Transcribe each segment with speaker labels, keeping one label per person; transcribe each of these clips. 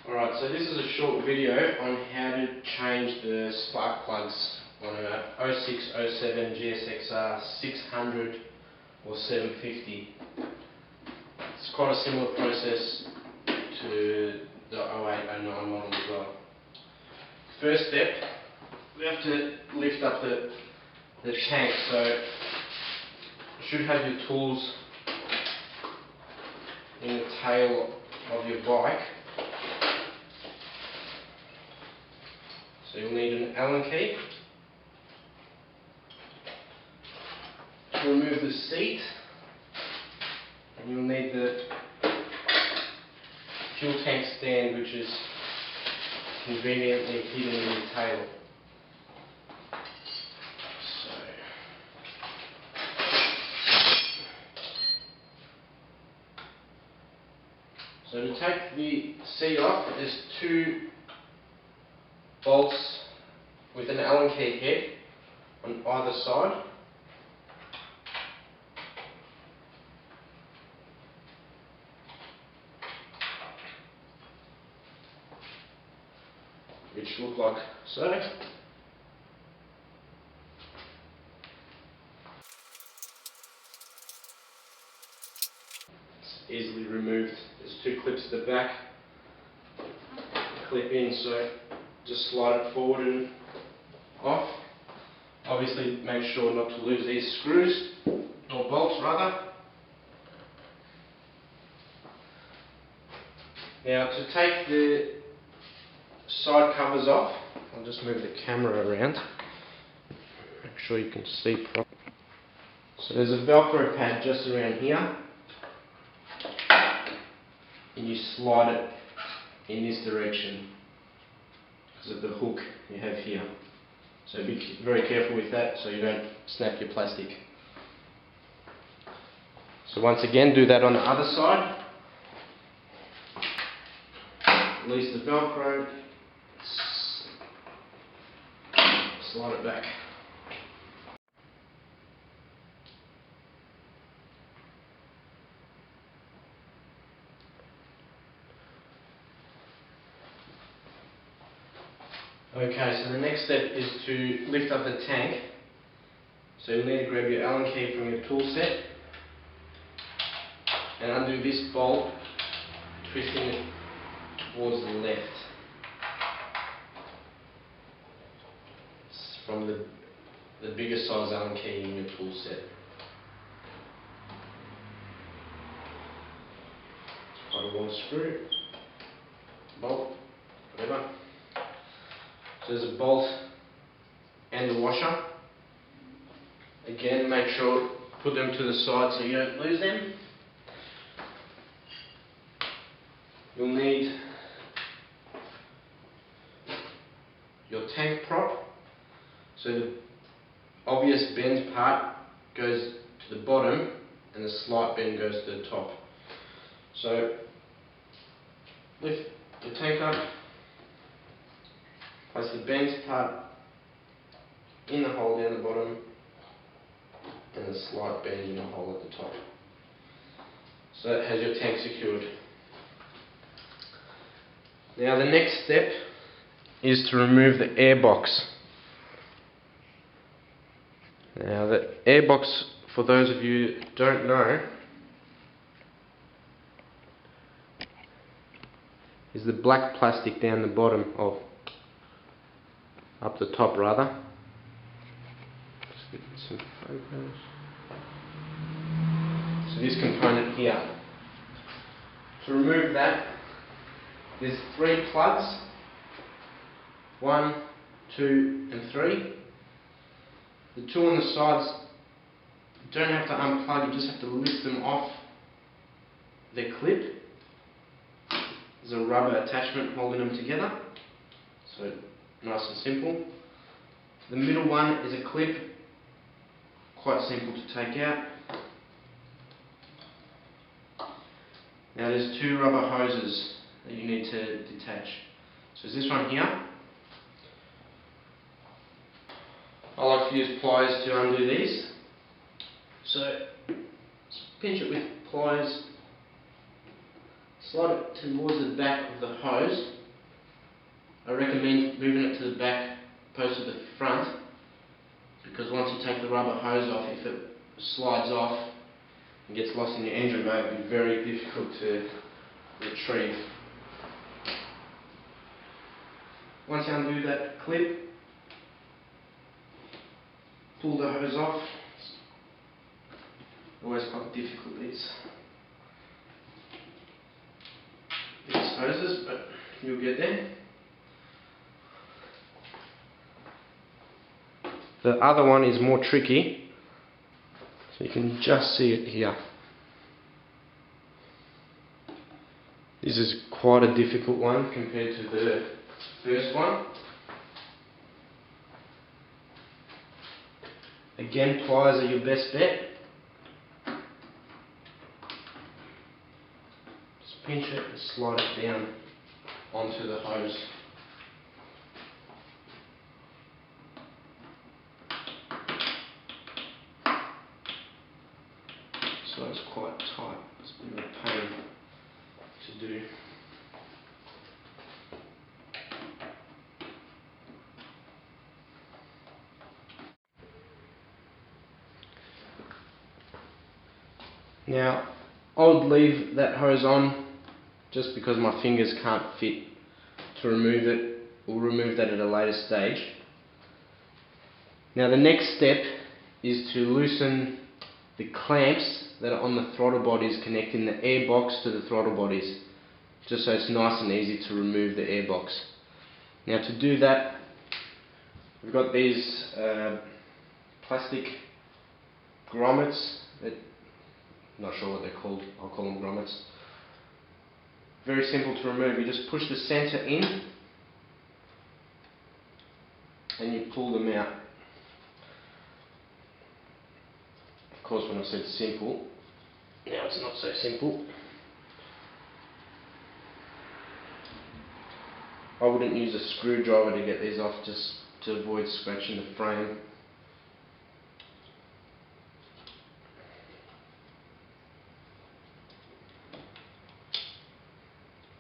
Speaker 1: Alright, so this is a short video on how to change the spark plugs on a 0607 GSX-R600 or 750. It's quite a similar process to the 0809 model as well. First step, we have to lift up the tank, so you should have your tools in the tail of your bike. So you'll need an Allen key to remove the seat, and you'll need the fuel tank stand, which is conveniently hidden in the tail. So to take the seat off, there's two bolts with an Allen key head on either side. Which look like so. It's easily removed. There's two clips at the back, clip in, so just slide it forward and off. Obviously make sure not to lose these screws, or bolts rather. Now to take the side covers off, I'll just move the camera around, make sure you can see properly. So there's a Velcro pad just around here, and you slide it in this direction because of the hook you have here. So be very careful with that so you don't snap your plastic. So once again, do that on the other side. Release the Velcro, slide it back. Okay, so the next step is to lift up the tank. So you'll need to grab your Allen key from your tool set and undo this bolt, twisting it towards the left. It's from the bigger size Allen key in your tool set. It's quite a long screw, bolt, whatever. So there's a bolt and a washer. Again, make sure put them to the side so you don't lose them. You'll need your tank prop. So the obvious bend part goes to the bottom and the slight bend goes to the top. So lift the tank up. Place the bent part in the hole down the bottom and the slight bend in the hole at the top. So that has your tank secured. Now the next step is to remove the airbox. Now the airbox, for those of you who don't know, is the black plastic down the bottom of up the top rather. Just get some photos. So this component here. To remove that, there's 3 plugs. 1, 2 and 3. The 2 on the sides, you don't have to unplug, you just have to lift them off their clip. There's a rubber attachment holding them together. So nice and simple. The middle one is a clip, quite simple to take out. Now there's 2 rubber hoses that you need to detach. So there's this one here. I like to use pliers to undo these. So pinch it with pliers, slide it towards the back of the hose I recommend moving it to the back opposed to the front, because once you take the rubber hose off, if it slides off and gets lost in your engine bay, it will be very difficult to retrieve. Once you undo that clip, pull the hose off. It's always quite difficult, these hoses, but you'll get there. The other one is more tricky, so you can just see it here. This is quite a difficult one compared to the first one. Again, pliers are your best bet. Just pinch it and slide it down onto the hose. So it's quite tight. It's a bit of a pain to do. Now, I would leave that hose on just because my fingers can't fit to remove it. We'll remove that at a later stage. Now the next step is to loosen the clamps that are on the throttle bodies connecting the airbox to the throttle bodies, just so it's nice and easy to remove the airbox. Now to do that, we've got these plastic grommets that, not sure what they're called, I'll call them grommets. Very simple to remove. You just push the sensor in and you pull them out. Of course, when I said simple, now it's not so simple. I wouldn't use a screwdriver to get these off, just to avoid scratching the frame.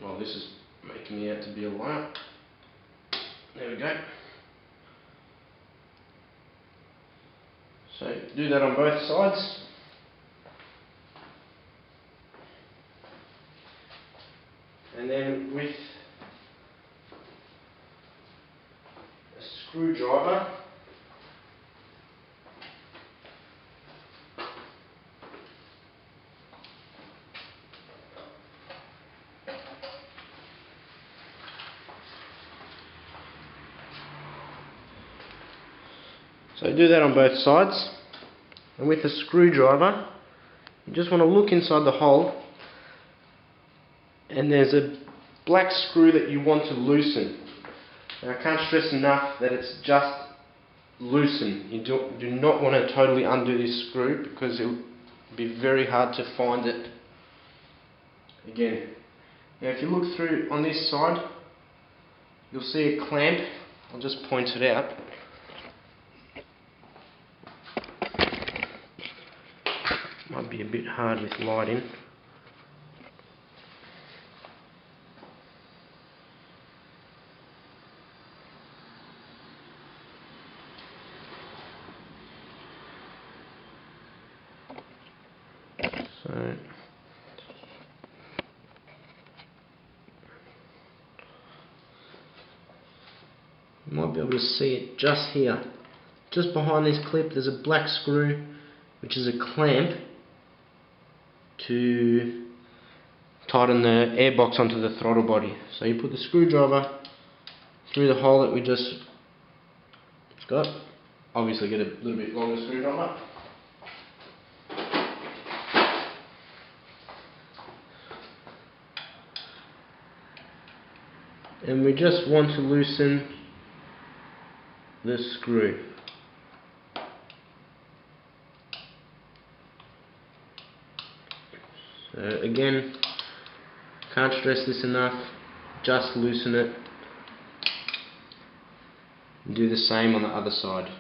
Speaker 1: Well, this is making me out to be a liar. There we go. So do that on both sides. And then with a screwdriver, so do that on both sides, and with a screwdriver you just want to look inside the hole, and there's a black screw that you want to loosen. Now, I can't stress enough that it's just loosen. You do not want to totally undo this screw, because it will be very hard to find it again. Now if you look through on this side, you'll see a clamp. I'll just point it out. Might be a bit hard with lighting. So you might be able to see it just here. Just behind this clip there's a black screw, which is a clamp to tighten the airbox onto the throttle body. So you put the screwdriver through the hole that we just got. Obviously get a little bit longer screwdriver. And we just want to loosen the screw. So again, can't stress this enough, just loosen it. Do the same on the other side.